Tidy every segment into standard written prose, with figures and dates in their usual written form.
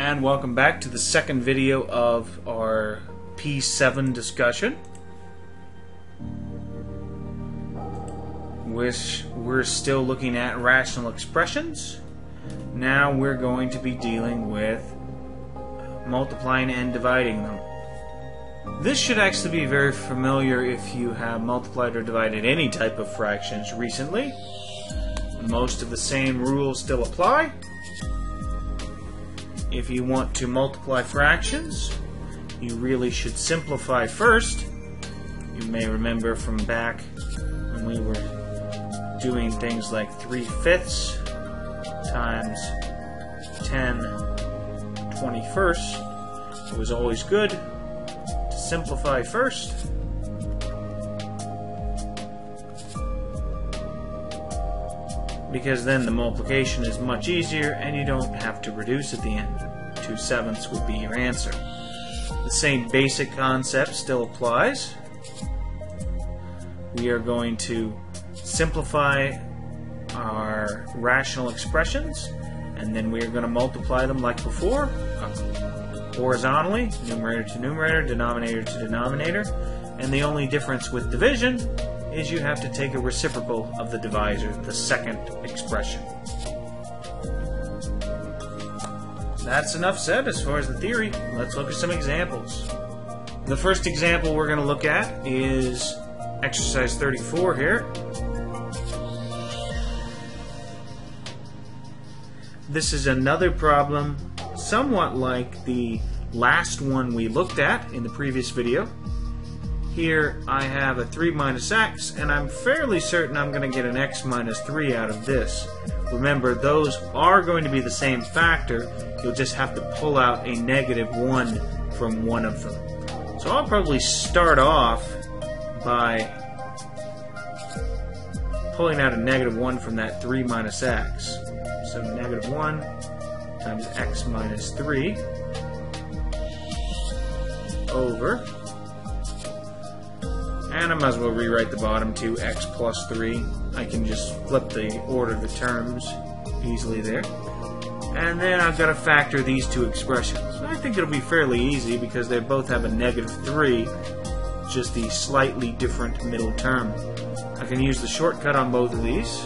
And welcome back to the second video of our P7 discussion, which we're still looking at rational expressions. Now we're going to be dealing with multiplying and dividing them. This should actually be very familiar if you have multiplied or divided any type of fractions recently. Most of the same rules still apply. If you want to multiply fractions, you really should simplify first. You may remember from back when we were doing things like 3/5 times 10/21. It was always good to simplify first. Because then the multiplication is much easier and you don't have to reduce at the end. 2/7 would be your answer. The same basic concept still applies. We are going to simplify our rational expressions, and then we are going to multiply them like before, horizontally, numerator to numerator, denominator to denominator, and the only difference with division is you have to take a reciprocal of the divisor, the second expression. That's enough said as far as the theory. Let's look at some examples. The first example we're going to look at is exercise 34 here. This is another problem somewhat like the last one we looked at in the previous video. Here I have a 3 minus x, and I'm fairly certain I'm going to get an x minus 3 out of this. Remember, those are going to be the same factor. You'll just have to pull out a -1 from one of them. So I'll probably start off by pulling out a -1 from that 3 minus x. So -1 times x minus 3 over, and I might as well rewrite the bottom to x plus 3. I can just flip the order of the terms easily there. And then I've got to factor these two expressions. I think it'll be fairly easy because they both have a -3, just the slightly different middle term. I can use the shortcut on both of these.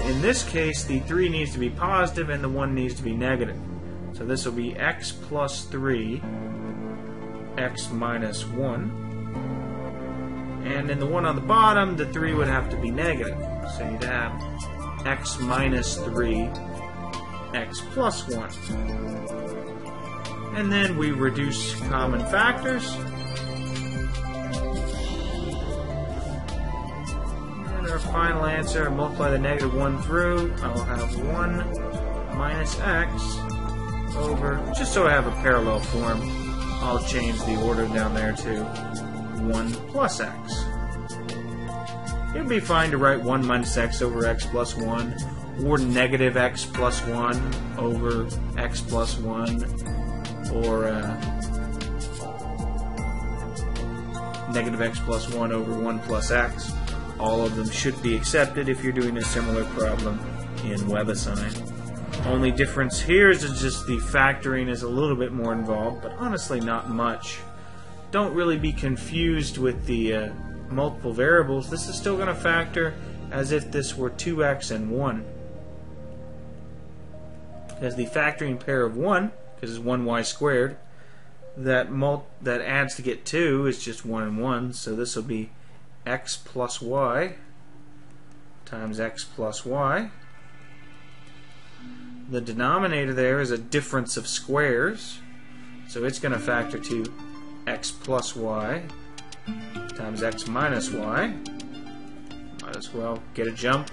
In this case, the 3 needs to be positive and the 1 needs to be negative. So this will be x plus 3, x minus 1. And in the one on the bottom, the 3 would have to be negative. So you'd have x minus 3, x plus 1. And then we reduce common factors. And our final answer, multiply the -1 through, I'll have 1 minus x over, just so I have a parallel form, I'll change the order down there to 1 plus x. It would be fine to write 1 minus x over x plus 1, or negative x plus 1 over x plus 1, or negative x plus 1 over 1 plus x. All of them should be accepted if you're doing a similar problem in WebAssign. Only difference here is just the factoring is a little bit more involved, but honestly not much. Don't really be confused with the multiple variables. This is still going to factor as if this were 2x and 1. As the factoring pair of 1, because it's 1y squared, that adds to get 2 is just 1 and 1, so this will be x plus y times x plus y. The denominator there is a difference of squares, so it's going to factor to x plus y times x minus y. Might as well get a jump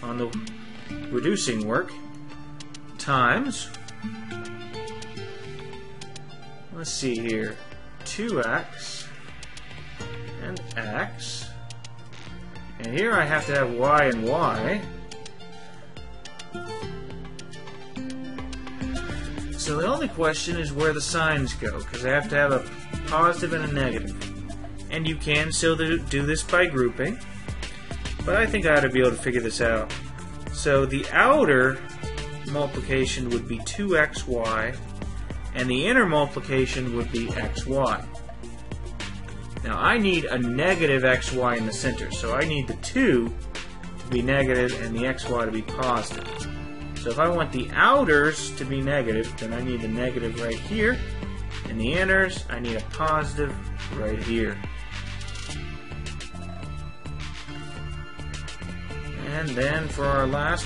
on the reducing work. Times, let's see here, 2x and x. And here I have to have y and y. So the only question is where the signs go, because I have to have a positive and a negative. And you can still do this by grouping, but I think I ought to be able to figure this out. So the outer multiplication would be 2xy, and the inner multiplication would be xy. Now I need a negative xy in the center, so I need the 2 to be negative and the xy to be positive. So if I want the outers to be negative, then I need a negative right here, and the inners, I need a positive right here. And then for our last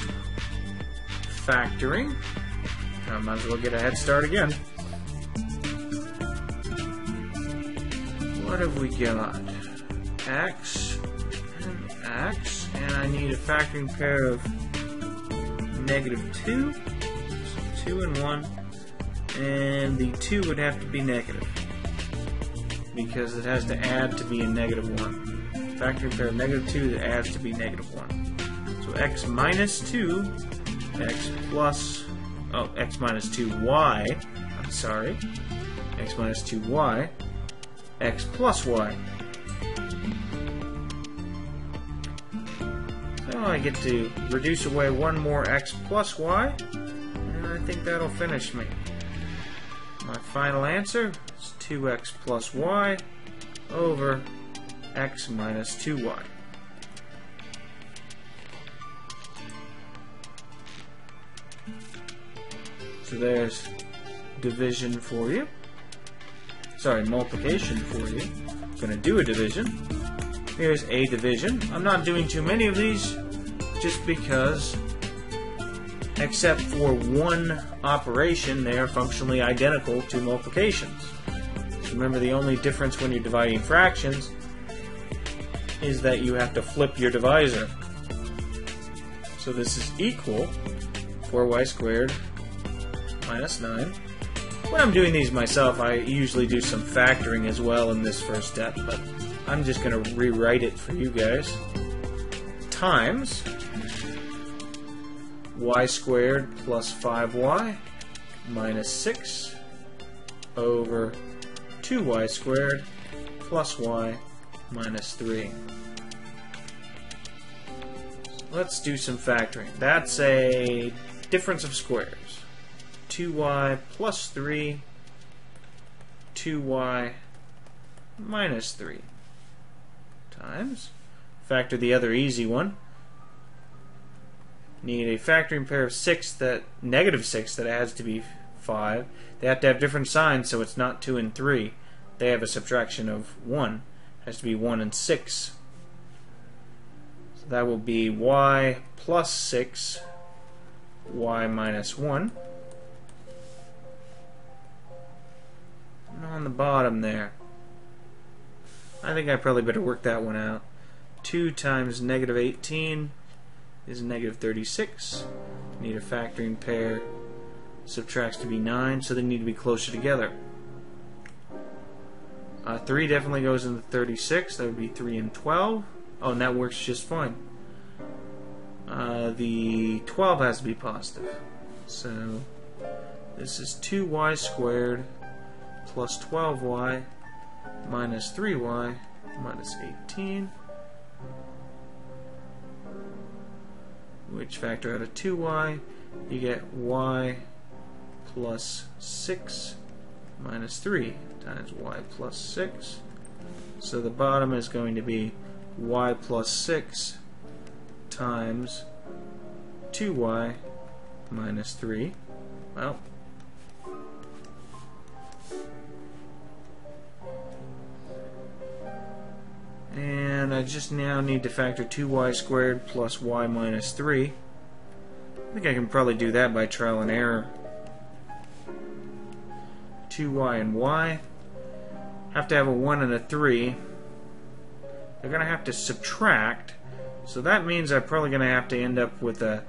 factoring, I might as well get a head start again. What have we got? X and X, and I need a factoring pair of -2, so 2 and 1, and the 2 would have to be negative because it has to add to be a -1. Factoring pair of -2 that adds to be -1. So x minus 2, x plus, x minus 2y, I'm sorry, x minus 2y, x plus y. So I get to reduce away one more x plus y, and I think that'll finish me. My final answer is 2x plus y over x minus 2y. So there's division for you. Sorry, multiplication for you. I'm going to do a division. Here's a division. I'm not doing too many of these just because, except for one operation, they are functionally identical to multiplications. So remember, the only difference when you're dividing fractions is that you have to flip your divisor. So this is equal 4y squared minus 9. When I'm doing these myself, I usually do some factoring as well in this first step, but I'm just going to rewrite it for you guys. Times y squared plus 5y minus 6 over 2y squared plus y minus 3. Let's do some factoring. That's a difference of squares. 2y plus 3, 2y minus 3 times, factor the other easy one, need a factoring pair of 6 that, -6 that adds to be 5. They have to have different signs, so it's not 2 and 3. They have a subtraction of 1. It has to be 1 and 6. So that will be y plus 6, y minus 1. On the bottom there, I think I probably better work that one out. 2 times -18 is -36. Need a factoring pair. Subtracts to be 9, so they need to be closer together. 3 definitely goes into 36. That would be 3 and 12. Oh, and that works just fine. The 12 has to be positive. So this is 2y squared plus 12y minus 3y minus 18, which factor out of 2y, you get y plus 6 minus 3 times y plus 6. So the bottom is going to be y plus 6 times 2y minus 3. Well, and I just now need to factor 2y squared plus y minus 3. I think I can probably do that by trial and error. 2y and y have to have a 1 and a 3. They're going to have to subtract, so that means I'm probably going to have to end up with a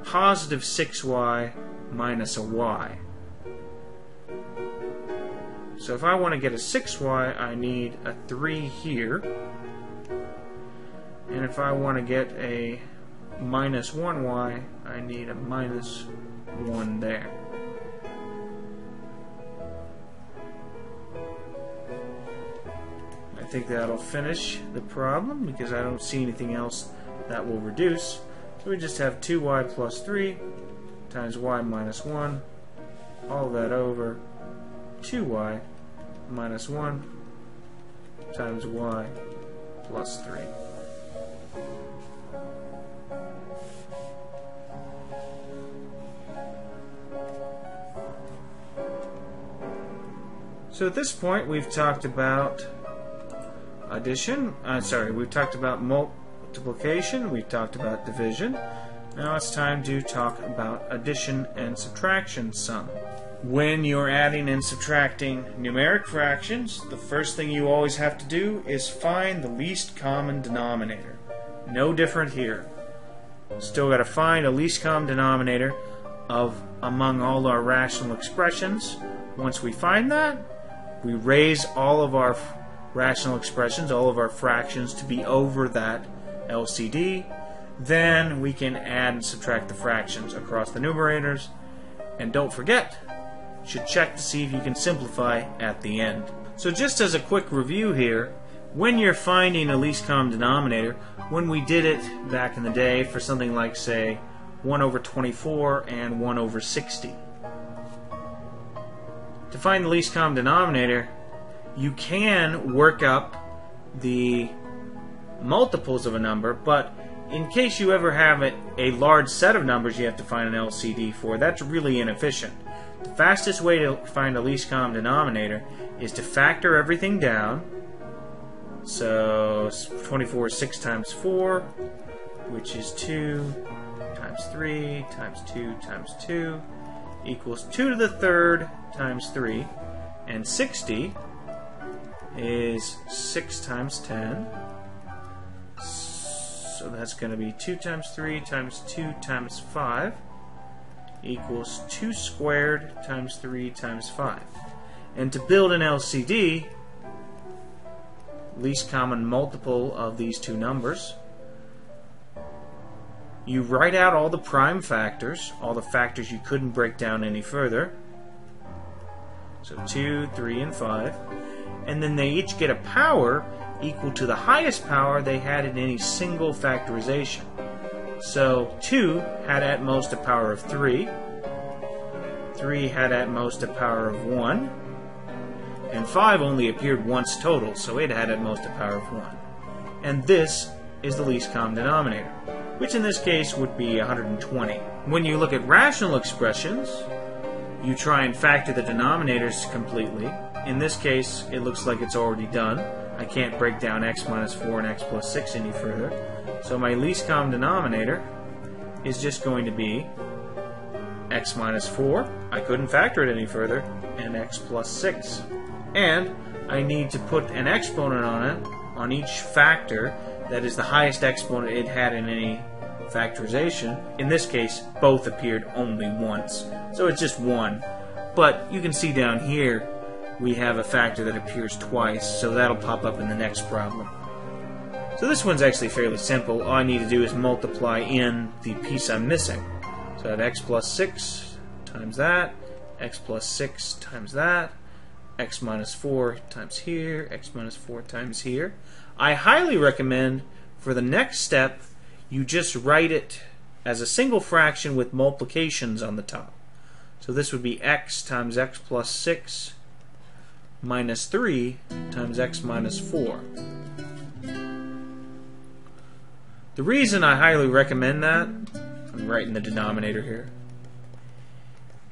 positive 6y minus a y. So if I want to get a 6y, I need a 3 here. And if I want to get a minus 1y, I need a minus 1 there. I think that'll finish the problem because I don't see anything else that will reduce. So we just have 2y plus 3 times y minus 1, all that over 2y minus 1 times y plus 3. So at this point we've talked about addition, we've talked about multiplication, we've talked about division. Now it's time to talk about addition and subtraction sum. When you're adding and subtracting numeric fractions, the first thing you always have to do is find the least common denominator. No different here. Still got to find a least common denominator among all our rational expressions. Once we find that, we raise all of our rational expressions, all of our fractions, to be over that LCD. Then we can add and subtract the fractions across the numerators. And don't forget, you should check to see if you can simplify at the end. So just as a quick review here, when you're finding a least common denominator, when we did it back in the day for something like, say, 1 over 24 and 1 over 60. To find the least common denominator, you can work up the multiples of a number, but in case you ever have a large set of numbers you have to find an LCD for, that's really inefficient. The fastest way to find a least common denominator is to factor everything down. So 24 is 6 times 4, which is 2 times 3 times 2 times 2 equals 2 to the third times 3, and 60 is 6 times 10, so that's going to be 2 times 3 times 2 times 5 equals 2 squared times 3 times 5. And to build an LCD, least common multiple of these two numbers, you write out all the prime factors, all the factors you couldn't break down any further. So 2, 3, and 5. And then they each get a power equal to the highest power they had in any single factorization. So 2 had at most a power of 3. 3 had at most a power of 1. And 5 only appeared once total, so it had at most a power of 1. And this is the least common denominator, which in this case would be 120. When you look at rational expressions, you try and factor the denominators completely. In this case, it looks like it's already done. I can't break down x minus 4 and x plus 6 any further. So my least common denominator is just going to be x minus 4. I couldn't factor it any further. And x plus 6. And I need to put an exponent on it, on each factor that is the highest exponent it had in any factorization. In this case, both appeared only once, so it's just 1. But you can see down here we have a factor that appears twice, so that'll pop up in the next problem. So this one's actually fairly simple. All I need to do is multiply in the piece I'm missing. So I have x plus 6 times that, x plus 6 times that, x minus 4 times here, x minus 4 times here. I highly recommend for the next step you just write it as a single fraction with multiplications on the top. So this would be x times x plus 6 minus 3 times x minus 4. The reason I highly recommend that, I'm writing the denominator here,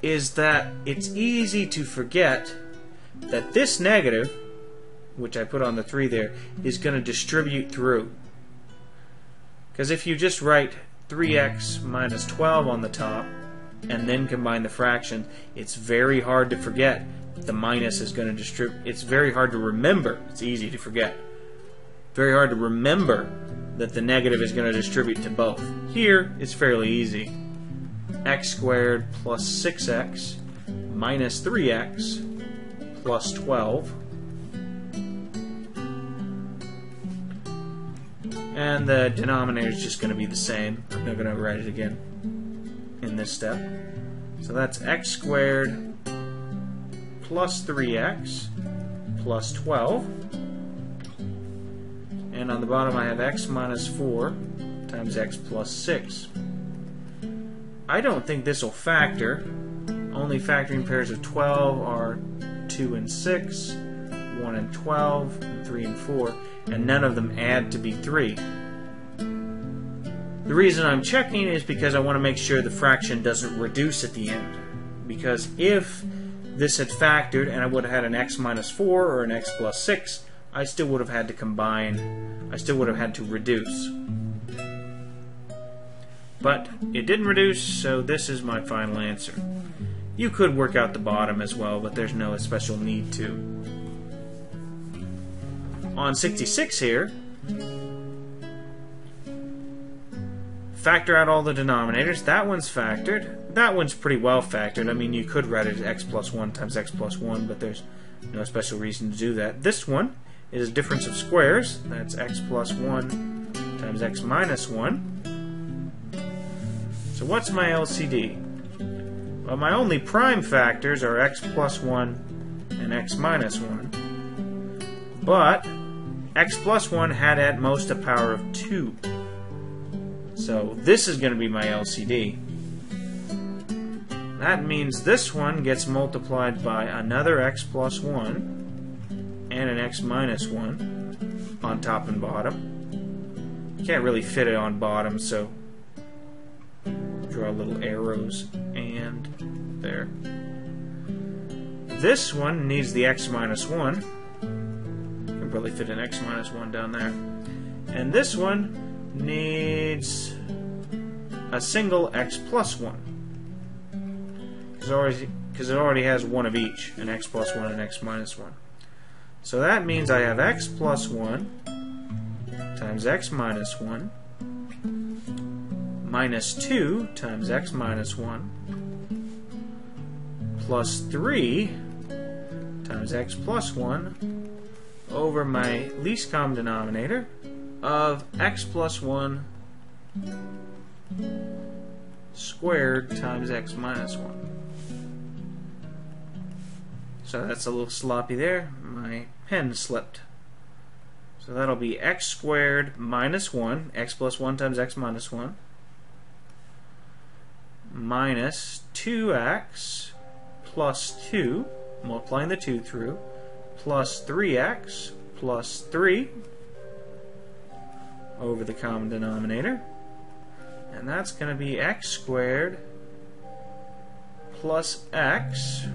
is that it's easy to forget that this negative, which I put on the 3 there, is going to distribute through. Because if you just write 3x minus 12 on the top and then combine the fraction, it's very hard to forget that the minus is going to distribute. It's very hard to remember. It's easy to forget. Very hard to remember that the negative is going to distribute to both. Here, it's fairly easy. X squared plus 6x minus 3x plus 12. And the denominator is just going to be the same. I'm not going to write it again in this step. So that's x squared plus 3x plus 12. And on the bottom I have x minus 4 times x plus 6. I don't think this will factor. Only factoring pairs of 12 are 2 and 6, 1 and 12, and 3 and 4, and none of them add to be 3. The reason I'm checking is because I want to make sure the fraction doesn't reduce at the end. Because if this had factored and I would have had an x minus 4 or an x plus 6, I still would have had to combine, I still would have had to reduce. But it didn't reduce, so this is my final answer. You could work out the bottom as well, but there's no special need to. On 66 here, factor out all the denominators. That one's factored. That one's pretty well factored. I mean, you could write it as x plus 1 times x plus 1, but there's no special reason to do that. This one is a difference of squares. That's x plus 1 times x minus 1. So what's my LCD? Well, my only prime factors are x plus 1 and x minus 1. But x plus 1 had at most a power of 2. So this is going to be my LCD. That means this one gets multiplied by another x plus 1 and an x minus 1 on top and bottom. You can't really fit it on bottom, so draw little arrows and there. This one needs the x minus 1. You can probably fit an x minus 1 down there. And this one needs a single x plus 1. Because it already has one of each, an x plus 1 and x minus 1. So that means I have x plus 1 times x minus 1 minus 2 times x minus 1 plus 3 times x plus 1 over my least common denominator of x plus 1 squared times x minus 1. So that's a little sloppy there. My pen slipped. So that'll be x squared minus 1, x plus 1 times x minus 1, minus 2x plus 2, multiplying the 2 through, plus 3x plus 3 over the common denominator. And that's going to be x squared plus x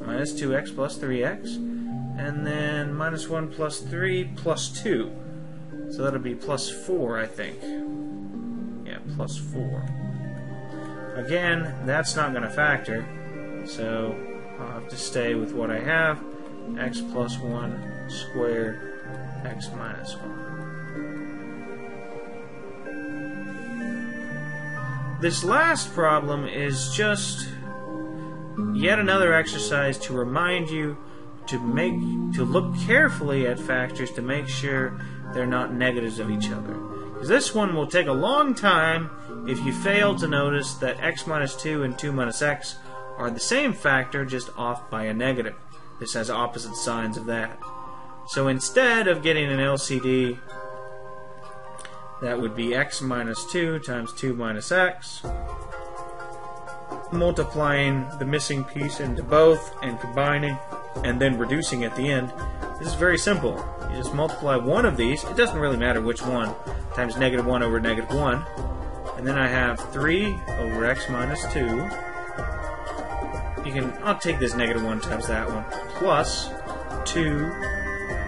minus 2x plus 3x, and then minus 1 plus 3 plus 2. So that'll be plus 4, I think. Yeah, plus 4. Again, that's not going to factor, so I'll have to stay with what I have. X plus 1 squared x minus 1. This last problem is just yet another exercise to remind you to look carefully at factors to make sure they're not negatives of each other. Because this one will take a long time if you fail to notice that x minus 2 and 2 minus x are the same factor, just off by a negative. This has opposite signs of that. So instead of getting an LCD, that would be x minus 2 times 2 minus x, multiplying the missing piece into both and combining and then reducing at the end. This is very simple. You just multiply one of these, it doesn't really matter which one, times negative 1 over negative 1, and then I have 3 over x minus 2. I'll take this negative 1 times that one, plus 2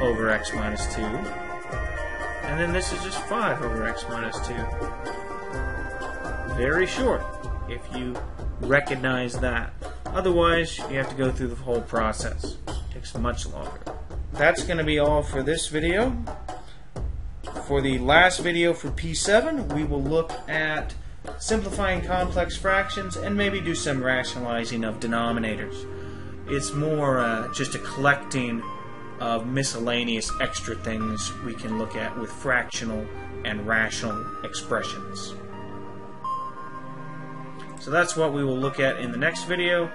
over x minus 2, and then this is just 5 over x minus 2. Very short, if you recognize that. Otherwise, you have to go through the whole process. It takes much longer. That's going to be all for this video. For the last video for P7, we will look at simplifying complex fractions and maybe do some rationalizing of denominators. It's more just a collecting of miscellaneous extra things we can look at with fractional and rational expressions. So that's what we will look at in the next video.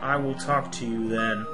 I will talk to you then.